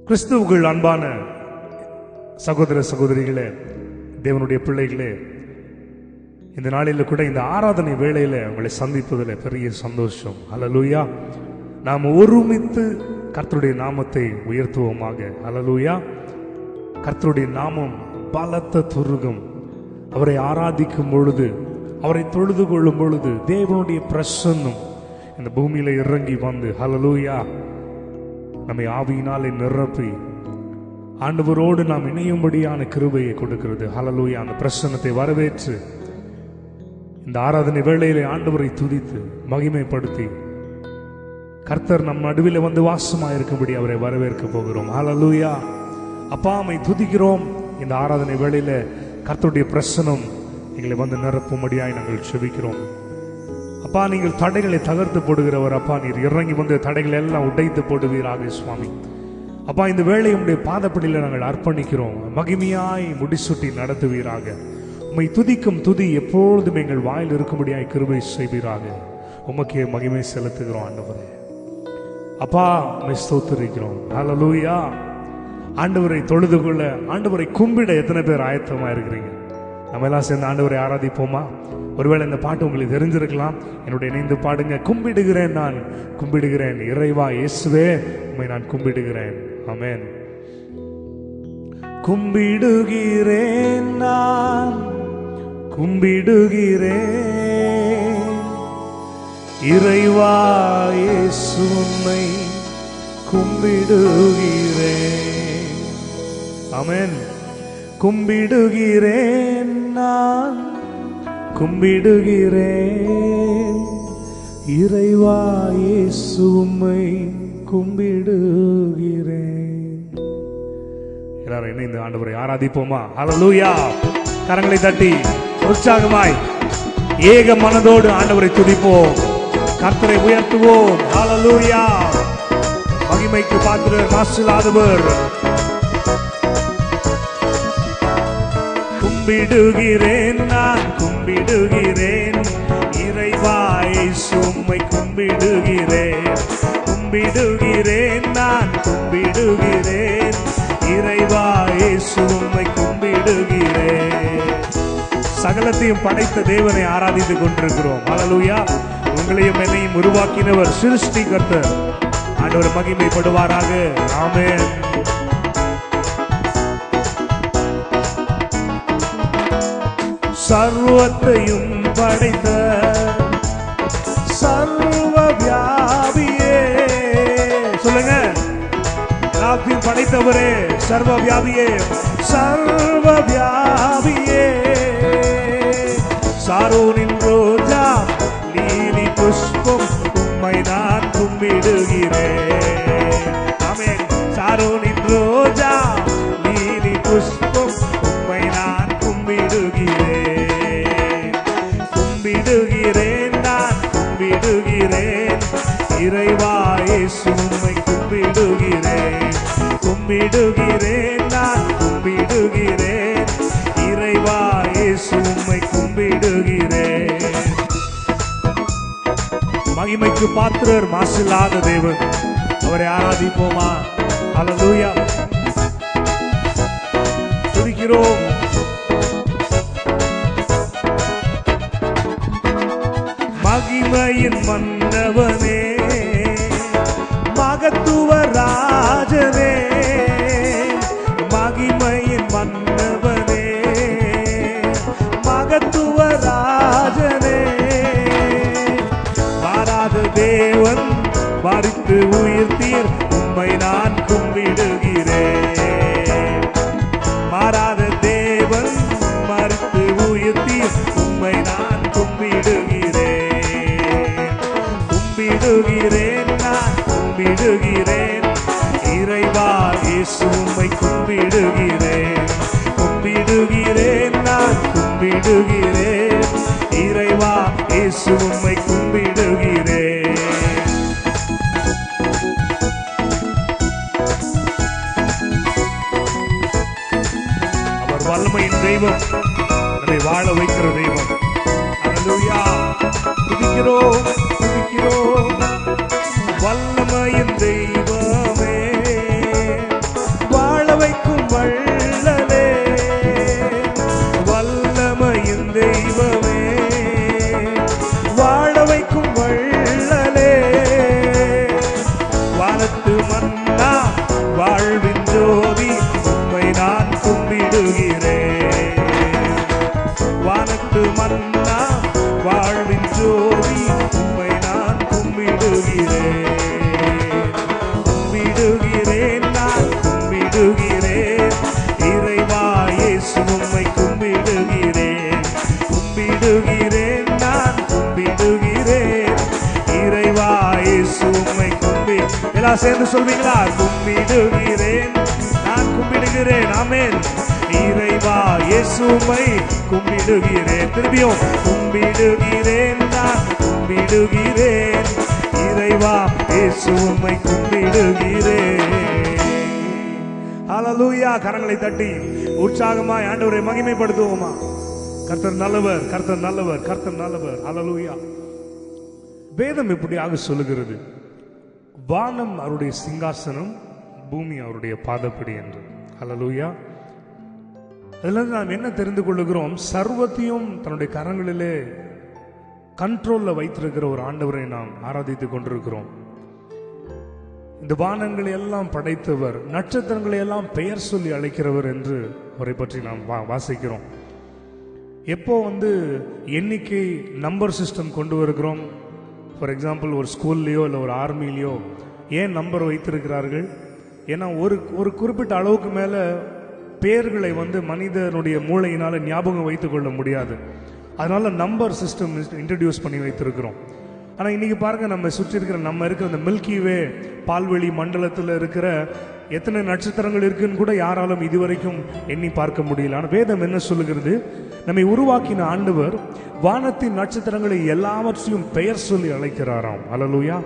கிறிஸ்துவுக்குள் அன்பான சகோதர சகோதரிகளே, தேவனுடைய பிள்ளைகளே, இந்த நாளில் கூட இந்த ஆராதனை வேளையில உங்களை சந்திப்பதில் பெரிய சந்தோஷம். அல்லேலூயா. நாம் ஒருமித்து கர்த்தருடைய நாமத்தை உயர்த்துவோமாக. அல்லேலூயா. கர்த்தருடைய நாமம் பலத்த துருகம். அவரை ஆராதிக்கும் பொழுது, அவரை தொழுது கொள்ளும் பொழுது தேவனுடைய பிரசன்னம் இந்த பூமியில இறங்கி வந்து அல்லேலூயா நம்மை ஆவியினாலே நிரப்பி ஆண்டவரோடு நாம் இணையும்படியான கிருபையை கொடுக்கிறது. ஹல்லேலூயா. அந்த பிரசன்னத்தை வரவேற்று இந்த ஆராதனை வேளையிலே ஆண்டவரை துதித்து மகிமைப்படுத்தி கர்த்தர் நம் நடுவில் வந்து வாசமாயிருக்கும்படி அவரை வரவேற்க போகிறோம். ஹல்லேலூயா. அப்பா, அம்மை துதிக்கிறோம். இந்த ஆராதனை வேளையில கர்த்தருடைய பிரசன்னம் எங்களை வந்து நிரப்பும்படியாய் நாங்கள் செபிக்கிறோம். அப்பா, நீங்கள் தடைகளை தகர்த்து போடுகிறவர். அப்பா, நீர் இறங்கி வந்து தடைகளை எல்லாம் உடைத்து போடுவீராக சுவாமி. அப்பா, இந்த வேளை உம்முடைய பாதப்படியில் நாங்கள் அர்ப்பணிக்கிறோம். மகிமையாய் முடிசூட்டி நடத்துவீராக. உம்மை துதிக்கும் துதி எப்பொழுதும் எங்கள் வாயில் இருக்கும்படியாய் கிருபை செய்வீராக. உமக்கே மகிமை செலுத்துகிறோம் ஆண்டவரே. அப்பா, உம்மை ஸ்தோத்திரிக்கிறோம். ஹல்லேலூயா. ஆண்டவரை தொழுது கொள்ள, ஆண்டவரை கும்பிட எத்தனை பேர் ஆயத்தமா இருக்கிறீங்க? நம்ம எல்லாம் சேர்ந்து ஆண்டவரை ஆராதிப்போமா? ஒருவேளை இந்த பாட்டு உங்களுக்கு தெரிஞ்சிருக்கலாம். என்னுடைய இணைந்து பாடுங்க. கும்பிடுகிறேன், நான் கும்பிடுகிறேன் இறைவா இயேசுவே, உம்மை நான் கும்பிடுகிறேன். ஆமென். கும்பிடுகிறேன், நான் கும்பிடுகிறேன் இறைவா இயேசு, உம்மை கும்பிடுகிறேன். ஆமென். கும்பிடுகிறேன், நான் கும்பிடுகிறேன் இறைவா இயேசு, உம்மை கும்பிடுகிறேன். எல்லாரும் இணைந்து ஆண்டவரை ஆராதிப்போமா? ஹல்லேலூயா. கரங்களை தட்டி உற்சாகமாய் ஏக மனதோடு ஆண்டவரை துதிப்போம். கர்த்தரை உயர்த்துவோம். ஹல்லேலூயா. மகிமைக்கு பாத்திரர், மாசில்லாதவர். கும்பிடுகிறேன், நான் கும்பிடுகிறேன் இறைவா இயேசு, உம்மை கும்பிடுகிறேன். கும்பிடுகிறேன், நான் கும்பிடுகிறேன் இறைவா இயேசு, உம்மை கும்பிடுகிறேன். சகலத்தையும் படைத்த தேவனை ஆராதித்துக் கொண்டிருக்கிறோம். ஹல்லேலூயா. உங்களையும் என்னையும் உருவாக்கினவர் சிருஷ்டிகர்த்தர். ஆண்டவர் மகிமைப்படுவாராக. ஆமென். சர்வத்தையும் படைத்த சர்வ வியாபியே, சொல்லுங்க. எல்லாத்தையும் படைத்தவரே, சர்வ வியாபியே, சர்வ வியாபியே. சாரோனின் ரோஜா, லீலி புஷ்பம், உம்மை நான் கும்பிடுகிறேன். ஆமென். சாரோனின் ரோஜா, லீலி புஷ்பம், உம்மை நான் கும்பிடுகிறேன். கும்பிடுகிறேன், நான் கும்பிடுகிறேன் இறைவா இயேசு, உம்மை கும்பிடுகிறேன். கும்பிடுகிறேன், நான் கும்பிடுகிறேன் இறைவா இயேசு, உம்மை கும்பிடுகிறேன். மகிமைக்கு பாத்திரர், மாசில்லாத தேவன். அவரை ஆராதிப்போமா? ஹல்லேலூயா. துதிக்கிறோம். மகிமையின் மன்னவனே, மகத்துவ ராஜனே, மகிமையின் மன்னவனே, மகத்துவ ராஜனே. மாறாத தேவன், மரித்து உயிர்த்தீர், உம்மை நான் கும்பிடுகிறேன். மாறாத தேவன், மரித்து உயிர்த்தீர், உம்மை நான் கும்பிடுகிறேன். கும்பிடுகிறேன், நான் கும்பிடுகிறேன் இறைவா இயேசு, உம்மை கும்பிடுகிறேன். கும்பிடுகிறேன், நான் கும்பிடுகிறேன் இறைவா இயேசு, உம்மை கும்பிடுகிறேன். தெய்வம், நம்மை வாழ வைக்கிற தெய்வம். அல்லேலூயா. துதிக்கிறோம், துதிக்கிறோம். வல்லமையின் தெய்வமே, வாழ வைக்கும் வள்ளலே, வல்லமையின் தெய்வமே, வாழ வைக்கும் வள்ளலே, வானத்து மன்னா வாழ்வின் ஜோதி, உம்மை நான் கும்பிடுகிறேன். வானத்து மன்னா வாழ்வின் ஜோதி, உம்மை நான் கும்பிடுகிறேன். கும்பிடுகிறேன், நான் கும்பிடுகிறேன். இறைவா இயேசு உம்மை கும்பிடுகிறேன். கும்பிடுகிறேன், நான் கும்பிடுகிறேன். இறைவா இயேசு உம்மை எல்லாம் சேர்ந்து சொல்வீங்களா? கும்பிடுகிறேன், நான் கும்பிடுகிறேன். ஆமென். இறைவா இயேசு உம்மை கும்பிடுகிறேன். திரும்பியும் கும்பிடுகிறேன், நான் கும்பிடுகிறேன். இறைவா இயேசு உம்மை கும்பிடுகிறேன். ஹல்லேலூயா. கரங்களை தட்டி உற்சாகமாய் ஆண்டவரை மகிமைப்படுத்துவோமா? கர்த்தர் நல்லவர், கர்த்தர் நல்லவர், கர்த்தர் நல்லவர். ஹல்லேலூயா. வேதம் இப்படியாக சொல்லுகிறது, வானம் அவருடைய சிங்காசனம், பூமி அவருடைய பாதப்படி என்று. ஹல்லேலூயா. அதில் நாம் என்ன தெரிந்து கொள்ளுகிறோம்? சர்வத்தையும் தன்னுடைய கரங்களிலே கண்ட்ரோல்ல வைத்திருக்கிற ஒரு ஆண்டவரை நாம் ஆராதித்துக் கொண்டிருக்கிறோம். இந்த வானங்களை எல்லாம் படைத்தவர், நட்சத்திரங்களை எல்லாம் பெயர் சொல்லி அழைக்கிறவர் என்று அவரை பற்றி நாம் வாசிக்கிறோம். எப்போ எண்ணிக்கை நம்பர் சிஸ்டம் கொண்டு வருகிறோம்? ஃபார் எக்ஸாம்பிள், ஒரு ஸ்கூல்லையோ இல்லை ஒரு ஆர்மிலையோ ஏன் நம்பர் வைத்திருக்கிறார்கள்? ஏன்னா ஒரு குறிப்பிட்ட அளவுக்கு மேலே பேர்களை மனிதனுடைய மூளையினால் ஞாபகம் வைத்துக் கொள்ள முடியாது. அதனால நம்பர் சிஸ்டம் இன்ட்ரடியூஸ் பண்ணி வைத்திருக்கிறோம். ஆனால் இன்னைக்கு பாருங்க, நம்ம சுற்றி இருக்கிற இந்த மில்கி வே பால்வெளி மண்டலத்தில் இருக்கிற எத்தனை நட்சத்திரங்கள் இருக்குன்னு கூட யாராலும் இதுவரைக்கும் எண்ணி பார்க்க முடியல. ஆனால் வேதம் என்ன சொல்லுகிறது? நம்மை உருவாக்கின ஆண்டவர் வானத்தின் நட்சத்திரங்களை எல்லாவற்றையும் பெயர் சொல்லி அழைக்கிறாராம். அல்லேலூயா.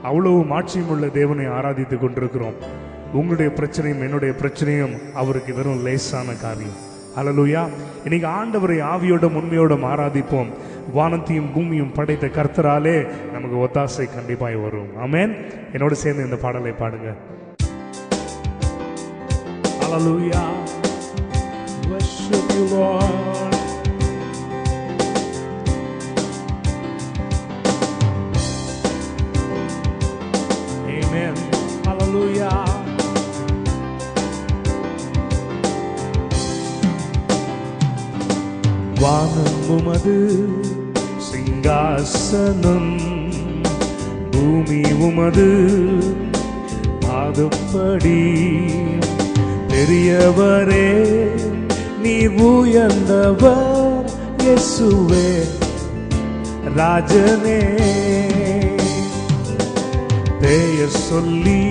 அவ்வளவு மாட்சியம் உள்ள தேவனை ஆராதித்துக் கொண்டிருக்கிறோம். உங்களுடைய பிரச்சனையும் என்னுடைய பிரச்சனையும் அவருக்கு வெறும் லேசான காரியம். அல்லேலூயா. இன்னைக்கு ஆண்டவரை ஆவியோடும் உண்மையோடும் ஆராதிப்போம். வானத்தையும் பூமியும் படைத்த கர்த்தராலே நமக்கு ஒத்தாசை கண்டிப்பாய் வரும். ஆமென். என்னோடு சேர்ந்து இந்த பாடலை பாடுங்க. Hallelujah. Worship you, Lord. Amen. Hallelujah. வானம் உமது சிங்காசனம், பூமி உமது பாதப்படி. பெரியவரே நீர் உயர்ந்தவர், இயேசுவே ராஜனே. பெயர் சொல்லி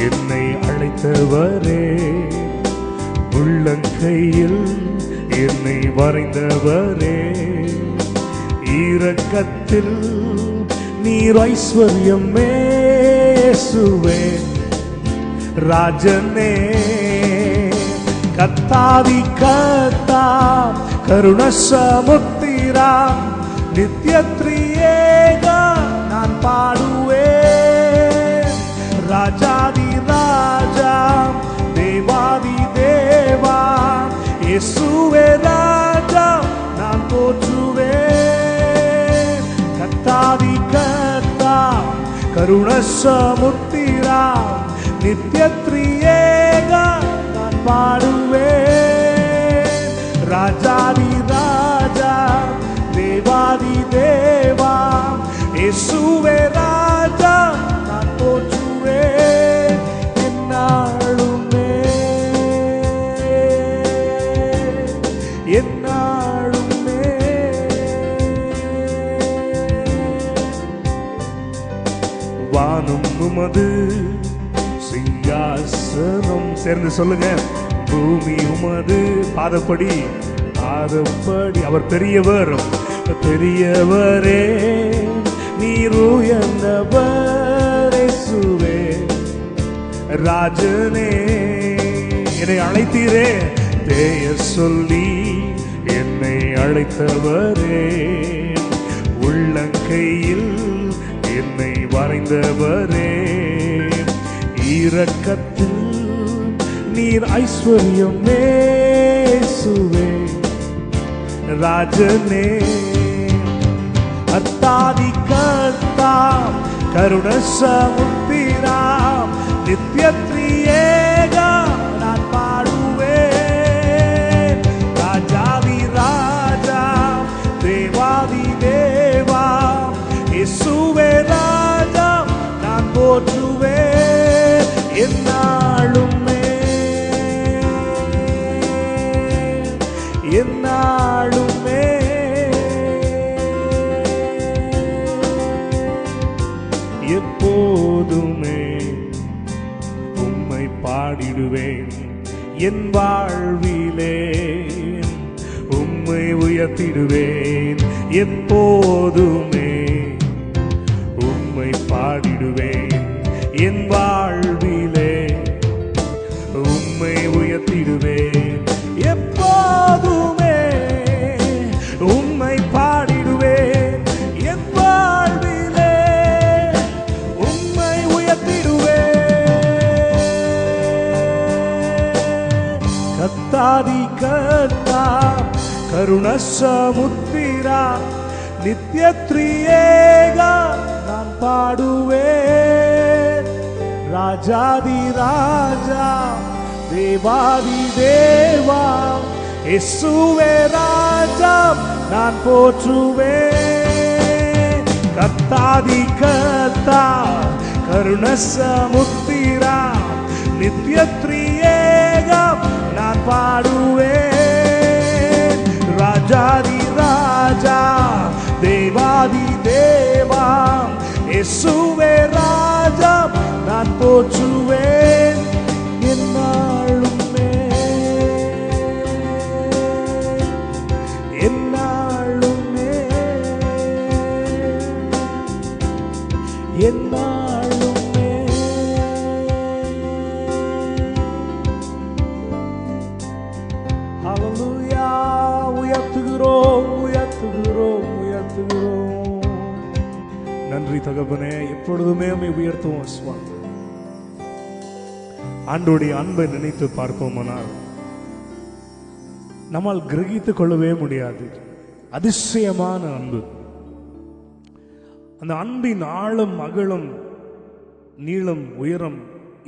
என்னை அழைத்தவரே, உள்ளங்கையில் என்னை வரைந்தவரே. இரக்கத்தில் நீர் ஐஸ்வர்யமே, இயேசுவே ராஜனே. கத்தாதி கத்தா கருண சமுத்திரா, நித்ய திரியேகா நான் பாடுவேன். ராஜாதி ராஜா தேவாதி தேவா, இயேசுவே ராஜா நான் போற்றுவேன். கத்தாதி கத்தா கருண சமுத்திரா, நித்ய திரியேகா நான் பாடுவேன். ராஜாதி ராஜா தேவாதி தேவா, இயேசுவே ராஜா நான் போற்றுவேன். என்னாலுமே என்னாலுமே வானம் உமது சிங்காசனம். சேர்ந்து சொல்லுங்க. பூமி உமது பாதப்படி, பாதப்படி. அவர் பெரியவர், பெரியவரே நீர் உயர்ந்தவர், இயேசுவே ராஜனே. என்னை அழைத்தீரே, பெயர் சொல்லி அழைத்தவரே, உள்ளங்கையில் என்னை வரைந்தவரே, இரக்கத்தில் நீர் ஐஸ்வர்யம் இயேசுவே, ராஜனே அத்தாதி கர்த்தாம் கருண சமுத்திராம் நித்யத்ரியேகா நான் பாடுவேன், ராஜாதி ராஜா தேவாதி தேவா இயேசுவே ராஜா நான் போற்றுவேன் என்னாலுமே என்னாலுமே எப்போதுமே உம்மை பாடிடுவேன், என் வாழ்விலே உம்மை உயர்த்திடுவேன், எப்போதுமே உம்மை பாடிடுவேன், என் வாழ்விலே உம்மை உயர்த்திடுவேன், எப்போதுமே உம்மை பாடிடுவேன், என் வாழ்விலே உம்மை உயர்த்திடுவேன், கத்தாதி கத்தா கருண சமுத்திரா நித்யத்ரியேகா நான் பாடுவேன், ராஜாதி ராஜா தேவாதி தேவா இயேசுவே ராஜா நான் போற்றுவேன், கத்தாதி கத்தா கருண சமுத்திரா நித்யத்ரியேகா நான் பாடுவேன், ராஜாதி ராஜா தேவாதி தேவா இயேசுவே ராஜா நான் போற்றுவேன் என்னாலுமே என்னாலுமே என்னாலுமே. ஹல்லேலூயா, உயர்த்துகிறோம் உயர்த்துகிறோம் உயர்த்துகிறோம். நன்றி தகப்பனே, எப்பொழுதுமே உம்மை உயர்த்துவோம் சுவாமி. ஆண்டோடைய அன்பை நினைத்து பார்ப்போமானால் நம்மால் கிரகித்துக் கொள்ளவே முடியாது. அதிசயமான அன்பு. அந்த அன்பின் ஆழம் அகலம் நீளம் உயரம்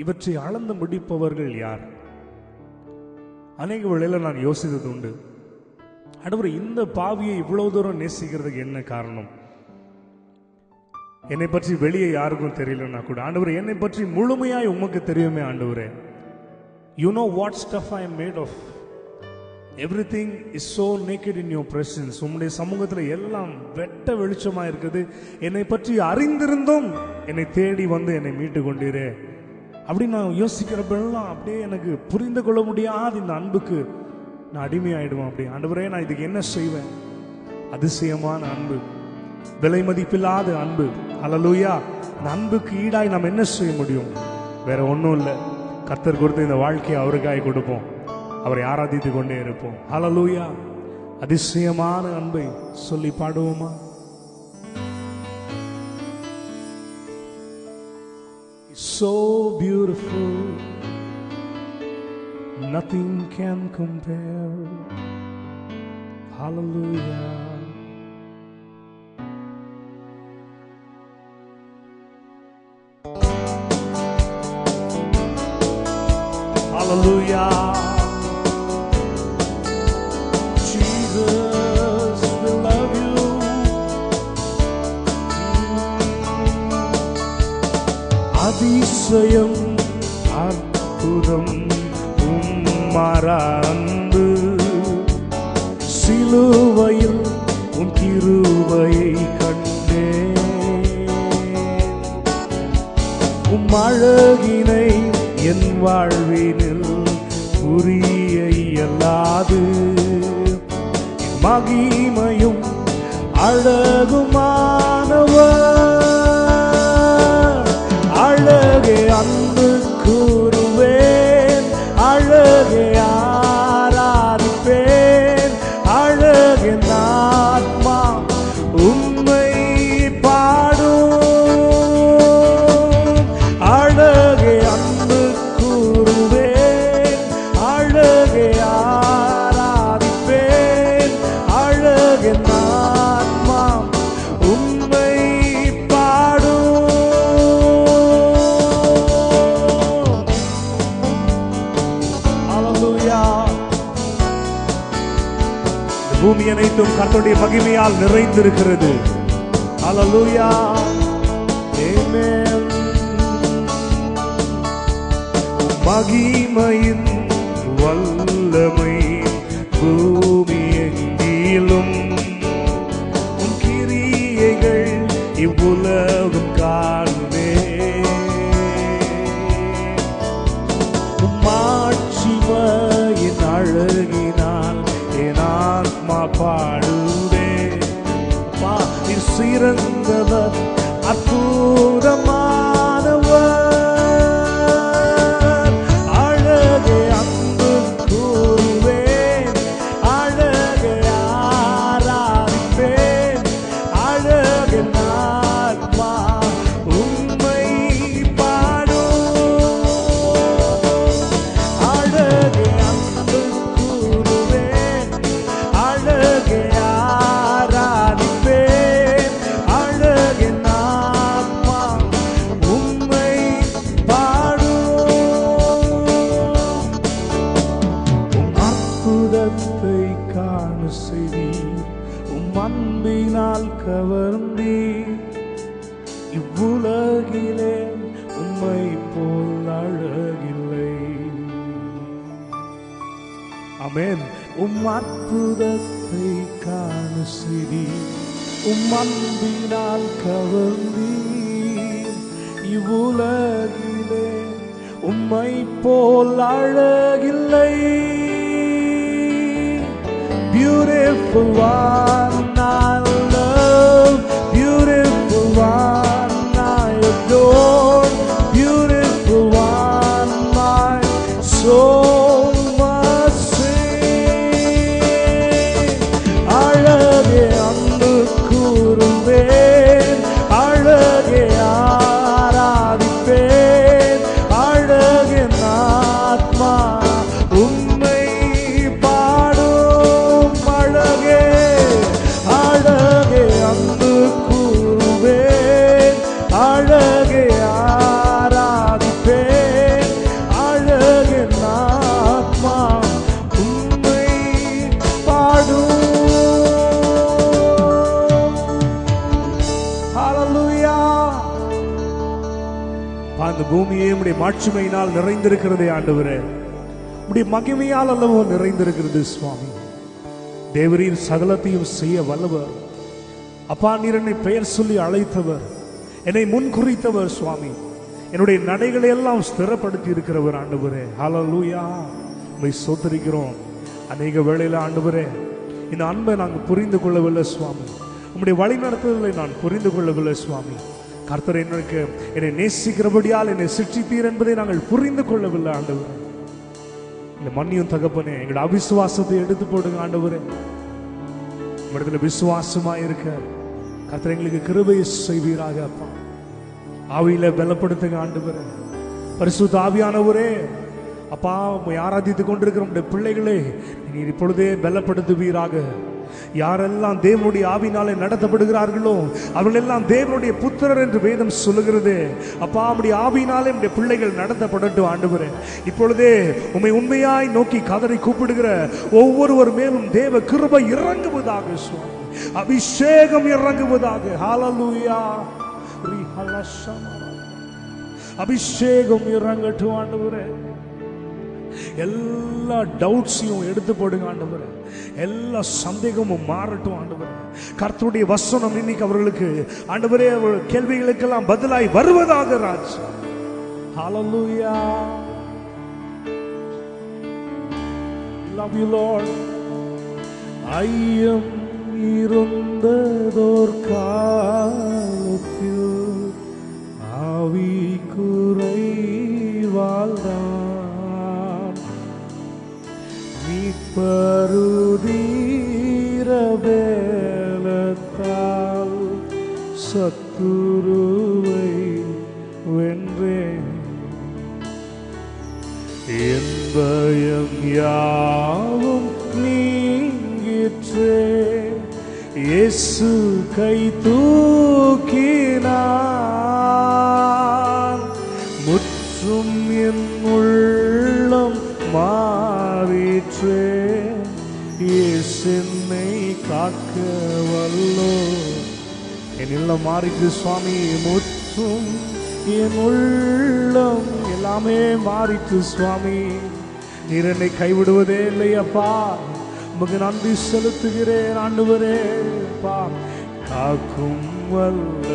இவற்றை அளந்து முடிப்பவர்கள் யார்? அநேக வேளையில நான் யோசித்தது உண்டு, ஆண்டவரே இந்த பாவியை இவ்வளவு தூரம் நேசிக்கிறதுக்கு என்ன காரணம்? என்னை பற்றி வெளியே யாருக்கும் தெரியலன்னா கூட ஆண்டவரே என்னை பற்றி முழுமையாய் உமக்கு தெரியுமே ஆண்டவரே. You know what stuff I am made of. Everything is so naked in your presence. உம்முடைய சமூகத்தில் எல்லாம் வெட்ட வெளிச்சமா இருக்குது. என்னை பற்றி அறிந்திருந்தும் என்னை தேடி வந்து என்னை மீட்டு கொண்டீரே அப்படி நான் யோசிக்கிறப்பெல்லாம் அப்படியே எனக்கு புரிந்து கொள்ள முடியாத இந்த அன்புக்கு நான் அடிமையாயிடுவேன். அப்படி ஆண்டவரே நான் இதுக்கு என்ன செய்வேன்? அதிசயமான அன்பு, விலை மதிப்பில்லாத அன்பு. ஹல்லேலூயா. இந்த அன்புக்கு ஈடாய் நாம் என்ன செய்ய முடியும்? வேற ஒன்றும் இல்லை. கர்த்தர் கொடுத்த இந்த வாழ்க்கையை அவருக்காய் கொடுப்போம், அவரை ஆராதித்து கொண்டே இருப்போம். ஹல்லேலூயா. அதிசயமான அன்பை சொல்லி பாடுவோமா? So beautiful, nothing can compare. Hallelujah. Hallelujah. Jesus, we love you. அதிசயம் அற்புதம் உம்மாரா அன்பு, சிலுவையில் உம் கிருபையை கண்டேன், உம் அழகினை என் வாழ்வினில் புரிய இயலாது, மகிமையும் அழகுமானவர், அழகே அன்பு கூறுவேன், அழகே ஆராதிப்பேன், அழகே என் ஆத்மா உம்மை பாடும். அழகே அன்பு கூறுவேன், அழகே ஆராதிப்பேன், அழகே ஆத்மா உம்மை பாடும். ஹல்லேலூயா. பூமி அனைத்தும் கர்த்தருடைய மகிமையால் நிறைந்திருக்கிறது. ஹல்லேலூயா. ஆமென். மகிமையின் வல்லமை பூமி எங்கிலும், உன் கிரியைகள் இவ்வுலகம் காணுமே. மாட்சிமையின் அழகினால் என் ஆத்மா பாடுவே. அப்பா, நீ சிறந்தவர், அற்புதமானவர். அழகே அன்பு கூறுவேன், அழகே ஆராதிப்பேன், அழகே ஆத்மா உம்மை பாடும். அழகே அன்பு கூறுவேன், அழகே ஆராதிப்பேன், அழகே ஆத்மா உம்மை பாடும். உம் அற்புதத்தை காண செய்தீர், உம் அன்பினால் கவர்ந்தீர். இவ்வுலகிலே உம்மை போல் அழகில்லை. ஆமென். உம் அற்புதத்தை காண செய்தீர், உம் அன்பினால் கவர்ந்தீர். இவ்வுலகிலே உம்மை போல் அழகில்லை. Beautiful one I love, beautiful one I adore, beautiful one my soul must sing. அழகே அன்பு கூறுவேன், அழகே ஆராதிப்பேன், அழகே ஆத்மா உம்மை பாடும். அழகே அழகே அன்பு கூறுவேன், அழகே ஆராதிப்பேன், அழகே ஆத்மா உம்மை பாடும். ஹல்லேலூயா. அந்த பூமியே உம்முடைய மாட்சிமையினால் நிறைந்திருக்கிறதே ஆண்டவரே. உம்முடைய மகிமையால் அல்லவோ நிறைந்திருக்கிறது சுவாமி. தேவரீர் சகலத்தையும் செய்ய வல்லவர். அப்பா, நீர் என்னை பெயர் சொல்லி அழைத்தவர், என்னை முன்குறித்தவர் சுவாமி. என்னுடைய நடைகளை எல்லாம் ஸ்திரப்படுத்தி இருக்கிறவர் ஆண்டவரே. ஹல்லேலூயா. உம்மை ஸ்தோத்திரிக்கிறோம். அநேக வேளையில ஆண்டவரே, இந்த அன்பை நாங்கள் புரிந்து கொள்ளவில்லை சுவாமி. உம்முடைய வழி நடத்துதலை நான் புரிந்து கொள்ளவில்லை சுவாமி. கர்த்தர் என்னை நேசிக்கிறபடியால் என்னை சிட்சித்தீர் என்பதை நாங்கள் புரிந்து கொள்ளவில்லை ஆண்டவரே. இந்த மன்னியும் தகப்பனே, எங்களோட அவிசுவாசத்தை எடுத்து போடுங்க ஆண்டவரே. உம்மிடத்துல விசுவாசமா இருக்க கர்த்தர் எங்களுக்கு கிருபை செய்வீராக. அப்பா, ஆவியில பலப்படுத்துங்க ஆண்டவரே. பரிசுத்த ஆவியானவரே, அப்பா, உம்மை ஆராதித்துக் கொண்டிருக்கிற உம்முடைய பிள்ளைகளே நீர் இப்பொழுதே பலப்படுத்துவீராக. யாரெல்லாம் தேவனுடைய ஆவினாலே நடத்தப்படுகிறார்களோ அவர்கள் எல்லாம் தேவனுடைய புத்திரர் என்று வேதம் சொல்லுகிறது. அப்பா, உம்முடைய ஆவினாலே உம்முடைய பிள்ளைகள் நடத்தப்படட்டும் ஆண்டவரே. இப்பொழுதே உம்மை உண்மையாய் நோக்கி கதறி கூப்பிடுகிற ஒவ்வொருவர் மேலும் தேவ கிருபை இறங்குவதாக சுவாமி. அபிஷேகம் இறங்குவதாக. ஹல்லேலூயா. அபிஷேகம் இறங்கட்டும் ஆண்டவரே. எல்லா டவுட்ஸையும் எடுத்து போடுங்க ஆண்டவரே. எல்லா சந்தேகமும் மாறட்டும் ஆண்டவரே. கர்த்தருடைய வசனம் இன்னைக்கு அவர்களுக்கு ஆண்டவரே கேள்விகளுக்கெல்லாம் பதிலாய் வருவதாக ராஜ். ஹல்லேலூயா. Love you Lord. ஐயம் இருந்ததோர் காலத்தில் ஆவி குறைவாழ்ந்தான். மீட்பருதீர வேலத்தால் சத்துருவை வென்றேன். என் பயம் யாவும் நீங்கிற்றே, இயேசு கை தூக்கினார். முற்றும் என் உள்ளம் மாறிற்றே, இயேசு என்னை காக்க வல்லோ. என் இல்லம் மாறிட்டு சுவாமி, முற்றும் என் உள்ளம் எல்லாமே மாறிட்டு சுவாமி. நீர் என்னை கைவிடுவதே இல்லையப்பா, உமக்கு நன்றி செலுத்துகிறேன் ஆண்டவரே. காக்கும் வல்ல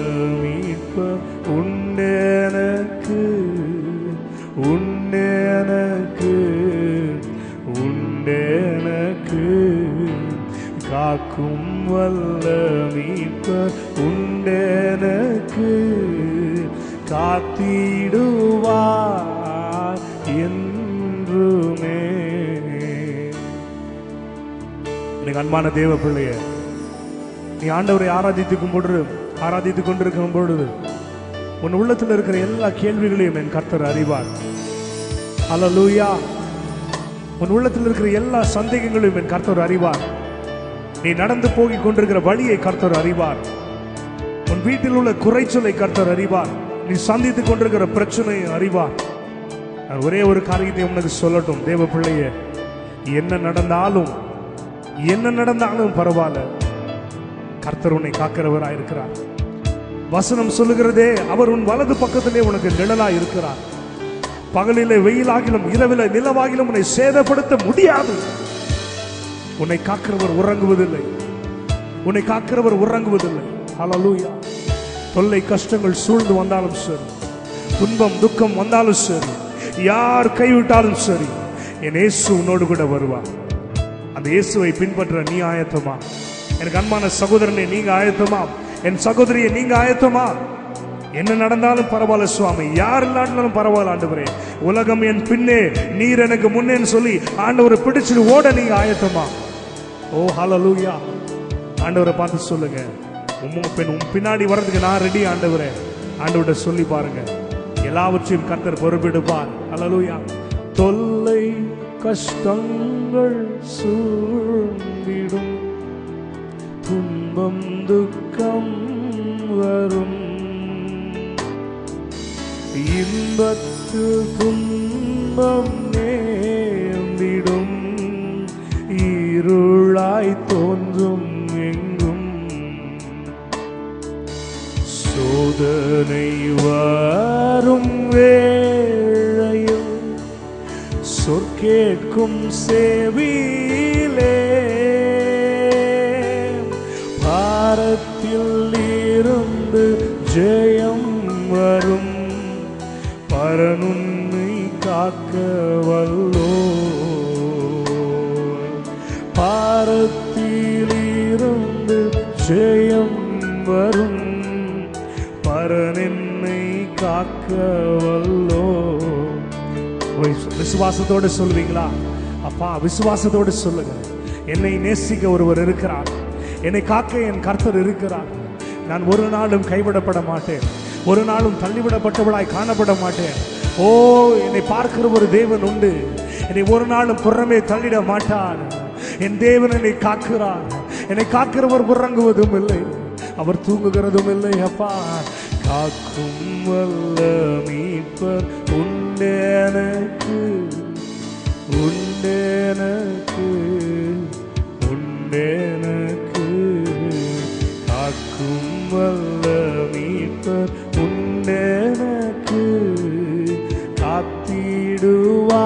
மீட்பர் உண்டெனக்கு, உண்டெனக்கு, உண்டெனக்கு. காக்கும் வல்ல மீட்பர் உண்டெனக்கு, காத்திடுவார் என்றுமே. அன்பான தேவ பிள்ளையே, நீ ஆண்டவரை ஆராதித்துக் கொண்டிருக்கும் பொழுது உன் உள்ளத்தில் இருக்கிற எல்லா கேள்விகளையும் என் கர்த்தர் அறிவார். அல்லேலூயா. உன் உள்ளத்தில் இருக்கிற எல்லா சந்தேகங்களையும் என் கர்த்தர் அறிவார். நீ நடந்து போகிக் கொண்டிருக்கிற வழியை கர்த்தர் அறிவார். உன் வீட்டில் உள்ள குறைச்சலை கர்த்தர் அறிவார். நீ சந்தித்துக் கொண்டிருக்கிற பிரச்சனையை அறிவார். நான் ஒரே ஒரு காரியத்தை உனக்கு சொல்லட்டும் தேவ பிள்ளையே, என்ன நடந்தாலும் பரவாயில்ல, கர்த்தர் உன்னை காக்கிறவராயிருக்கிறார். வசனம் சொல்லுகிறதே, அவர் உன் வலது பக்கத்திலே உனக்கு நிழலாய் இருக்கிறார். பகலிலே வெயிலாகிலும் இரவிலே நிலவாகிலும் உன்னை சேதப்படுத்த முடியாது. உன்னை காக்கிறவர் உறங்குவதில்லை, உன்னை காக்கிறவர் உறங்குவதில்லை. ஹல்லேலூயா. தொல்லை கஷ்டங்கள் சூழ்ந்து வந்தாலும் சரி, துன்பம் துக்கம் வந்தாலும் சரி, யார் கைவிட்டாலும் சரி, என் இயேசு உன்னோடு கூட வருவார். அந்த இயேசுவை பின்பற்ற நீ ஆயத்தமா? எனக்கு அன்பான சகோதரனே, நீங்க ஆயத்தமா? என் சகோதரியை நீங்க ஆயத்தமா? என்ன நடந்தாலும் பரவாயில்ல சுவாமி, யார் இல்லாட்டாலும் பரவாயில்ல ஆண்டவரே, உலகம் என் பின்னே நீர் எனக்கு முன்னேன்னு சொல்லி ஆண்டவரை பிடிச்சிட்டு ஓட நீங்க ஆயத்தமா? ஓ ஹல்லேலூயா. ஆண்டவரை பார்த்து சொல்லுங்க, உன் பின்னாடி வர்றதுக்கு நான் ரெடி ஆண்டவரே. ஆண்டவரை சொல்லி பாருங்க, எல்லாவற்றையும் கர்த்தர் பொறுப்பெடுப்பார். ஹல்லேலூயா. தொல்லை கஷ்டங்கள் சூழ்ந்திடும், துன்பம் துக்கம் வரும், இன்பத்து துன்பம் நேர்ந்திடும், இருளாய் தோன்றும் எங்கும், சோதனை வரும் வேளையில் சொற்கேட்கும் செவியிலே, பாரத்தில் இருந்து ஜெயம் வரும், பரனுன்னை காக்க வல்லோ. பாரத்தில் இருந்து ஜெயம் வரும், பரன் என்னை காக்க வல்லோ. விசுவாசத்தோடு சொல்வீங்களா? அப்பா, விசுவாசத்தோடு சொல்லுங்க, என்னை நேசிக்க ஒருவர் இருக்கிறார், என்னை காக்க என் கர்த்தர் இருக்கிறார். நான் ஒரு நாளும் கைவிடப்பட மாட்டேன், ஒரு நாளும் தள்ளிவிடப்பட்டவளாய் காணப்பட மாட்டேன். ஓ, என்னை பார்க்கிற ஒரு தேவன் உண்டு, என்னை ஒரு நாளும் புறமே தள்ளிட மாட்டார். என் தேவன் என்னை காக்கிறார். என்னை காக்கிறவர் உறங்குவதும் இல்லை, அவர் தூங்குகிறதும் இல்லை. அப்பா, காக்கும் வல்ல மீட்பர் உண்டெனக்கு, உண்டெனக்கு, உண்டெனக்கு. காக்கும் வல்ல மீட்பர் உண்டெனக்கு, காத்திடுவார்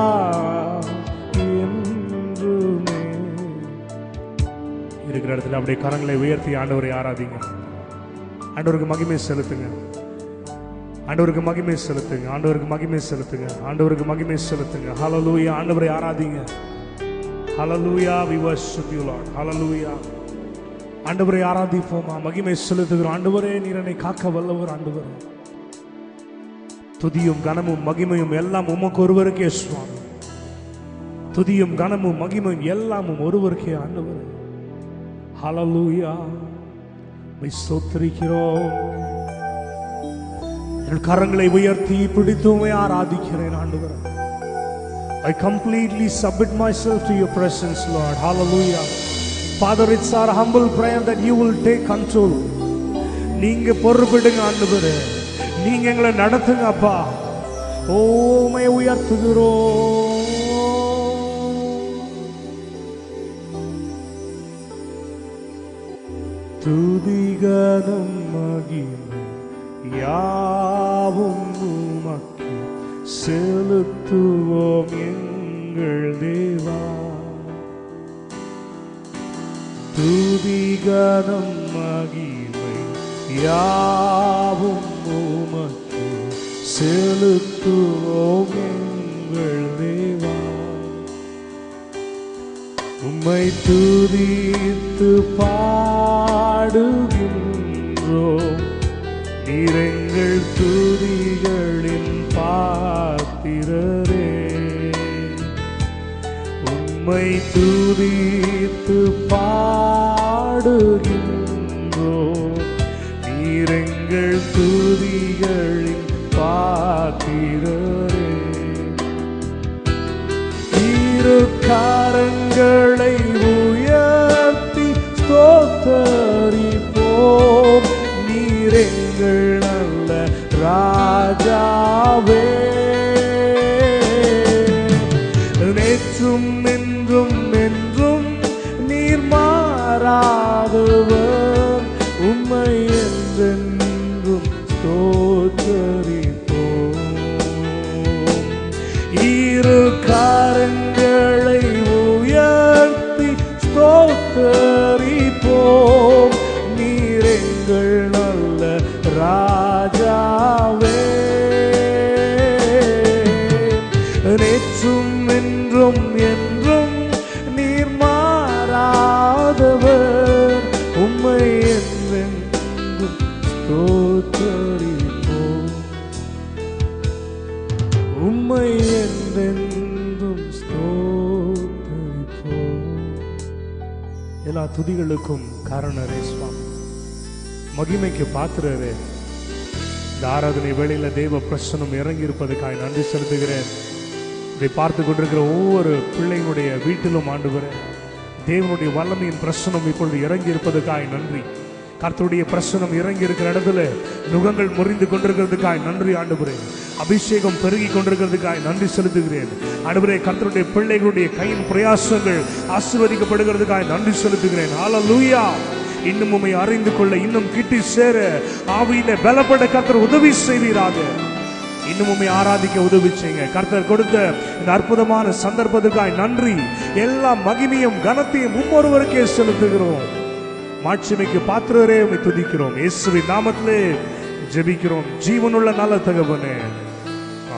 என்றுமே. இருக்கிற இடத்துல அப்படியே கரங்களை உயர்த்தி ஆண்டவரை ஆராதிங்க. ஆண்டவருக்கு மகிமை செலுத்துங்க, ஆண்டவருக்கு மகிமை செலுத்துங்க, ஆண்டவருக்கு மகிமை செலுத்துங்க, ஆண்டவருக்கு மகிமை செலுத்துங்க. ஹல்லேலூயா. ஆண்டவரை ஆராதிங்க. ஹல்லேலூயா. we worship you Lord. ஹல்லேலூயா. ஆண்டவரை ஆராதிப்போமா, மகிமை செலுத்துகிறோம். ஆண்டவரே, நீர் என்னை காக்க வல்லவர். ஆண்டவரே, துதியும் கனமும் மகிமையும் எல்லாம் உமக்கு ஒருவருக்கே சுவாமி. துதியும் கனமும் மகிமையும் எல்லாமும் ஒருவருக்கே ஆண்டவரே. ஹல்லேலூயா. ஸ்தோத்திரிக்கிறோம். என் கரங்களை உயர்த்தி பிடித்துமே ஆராதிக்கிறேன் ஆண்டவரே. I completely submit myself to your presence, Lord. Hallelujah. Father, it's our humble prayer that you will take control. நீங்க பொறுப்பெடுங்க ஆண்டவரே. நீங்க எங்களை நடத்துங்க அப்பா. ஓமை உயர்த்துகிறோம். துதிகனம் மகிமை யாவும் உமக்கு செலுத்துவோம் எங்கள் தேவா. துதிகனம் மகிமை யாவும் உமக்கு செலுத்துவோம் எங்கள் தேவா. உம்மை துதித்து பாடுகின்றோம். நீர் எங்கள் துதிகளின் பாத்திரரே. உம்மை துதித்து பாடுகின்றோம். நீர் எங்கள் துதிகளின் பாத்திரரே. இரு கரங்களை உயர்த்தி ஸ்தோத்தரிப்போம். நீர் எங்கள் நல்ல ராஜாவே. நேற்றும் என்றும் என்றும் நீர் மாறாதவர். உம்மை என்றென்றும் ஸ்தோத்தரிப்போம். இரு கரங்களை உயர்த்தி ஸ்தோத்தரிப்போம். நீர் எங்கள் நல்ல ராஜாவே. நேற்றும் என்றும் என்றும் நீர் மாறாதவர். உம்மை என்றென்றும் ஸ்தோத்தரிப்போம். உம்மை என்றென்றும் ஸ்தோத்தரிப்போம். எல்லா துதிகளுக்கும் காரணரே சுவாமி, மகிமைக்கு பாத்திரரே. இந்த ஆராதனை வேளையில தேவ பிரசன்னம் இறங்கி இருப்பதற்காக நன்றி செலுத்துகிறேன். இதை பார்த்து கொண்டிருக்கிற ஒவ்வொரு பிள்ளைகளுடைய வீட்டிலும் ஆண்டவரே, தேவனுடைய வல்லமையின் பிரசன்னம் இப்பொழுது இறங்கி இருப்பதற்காக நன்றி. கர்த்தருடைய பிரசன்னம் இறங்கி இருக்கிற இடத்துல நுகங்கள் முறிந்து கொண்டிருக்கிறதுக்காக நன்றி ஆண்டவரே. அபிஷேகம் பெருகி கொண்டிருக்கிறதுக்காக நன்றி செலுத்துகிறேன் ஆண்டவரே. கர்த்தருடைய பிள்ளைகளுடைய கையின் பிரயாசங்கள் ஆசீர்வதிக்கப்படுகிறதுக்காக நன்றி செலுத்துகிறேன். ஹல்லேலூயா. இன்னும் உம்மை அறிந்து கொள்ள, இன்னும் கிட்டி சேர ஆவியில பலப்பட கர்த்தர் உதவி செய்வீராக. இன்னும் உம்மை ஆராதிக்க உதவி செய்யுங்க. கர்த்தர் கொடுத்த இந்த அற்புதமான சந்தர்ப்பத்துக்காக நன்றி. எல்லா மகிமையும் கனத்தையும் ஒவ்வொருவருக்கே செலுத்துகிறோம். மாட்சிமைக்கு பாத்திரரே உம்மை துதிக்கிறோம். இயேசுவின் நாமத்திலே ஜெபிக்கிறோம் ஜீவனுள்ள நல்ல தகப்பனே.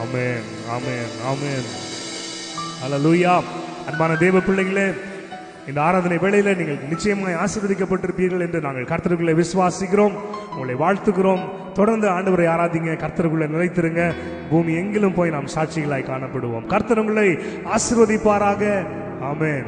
ஆமென், ஆமென், ஆமென். ஹல்லேலூயா. அன்பான தேவ பிள்ளைகளே, இந்த ஆராதனை வேளையில நீங்கள் நிச்சயமாய் ஆசீர்வதிக்கப்பட்டிருப்பீர்கள் என்று நாங்கள் கர்த்தருக்குள்ளே விசுவாசிக்கிறோம். உங்களை வாழ்த்துகிறோம். தொடர்ந்து ஆண்டவரை ஆராதிங்க, கர்த்தருக்குள்ளே நிலைத்திருங்க. பூமி எங்கிலும் போய் நாம் சாட்சிகளாய் காணப்படுவோம். கர்த்தர் உங்களை ஆசீர்வதிப்பாராக. ஆமென்.